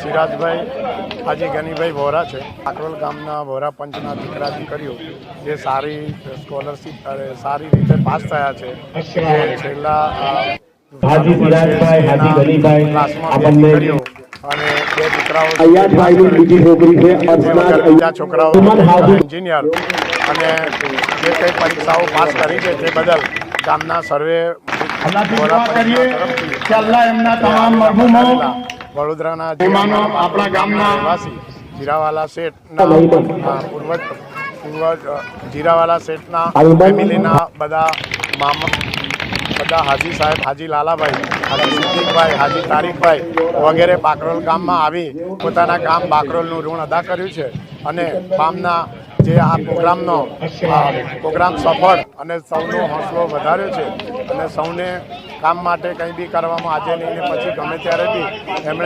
સિરાજભાઈ હાજી ગનીભાઈ વોરા છે। કાકરોલ ગામના વોરા પંચના દીકરા દીકરીઓ જે સારી સ્કોલરશીપ સારી રીતે પાસ થયા છે, જે છેલ્લા હાજી સિરાજભાઈ હાજી ગનીભાઈ ક્લાસમાં બે દીકરીઓ અને બે દીકરાઓ અયાજભાઈની બીજી છોકરી છે બીજા છોકરાઓ એન્જિનિયર અને જે કંઈ પરીક્ષાઓ પાસ કરી છે તે બદલ ગામના સર્વે વડોદરાના આપણા ગામના નિવાસી જીરાવાલા શેઠના પૂર્વ જીરાવાલા શેઠના ફેમિલીના બધા હાજી સાહેબ, હાજી લાલાભાઈ, હાજી સિદ્દીકભાઈ, હાજી તારીખભાઈ વગેરે બાકરોલ ગામમાં આવી પોતાના ગામ બાકરોલનું ઋણ અદા કર્યું છે અને ગામના જે આ પ્રોગ્રામ સફળ અને સૌનો હોંસલો વધાર્યો છે અને સૌને કામ માટે કંઈ બી કરવામાં આજે નહીં ને પછી ગમે ત્યારે બી એમણે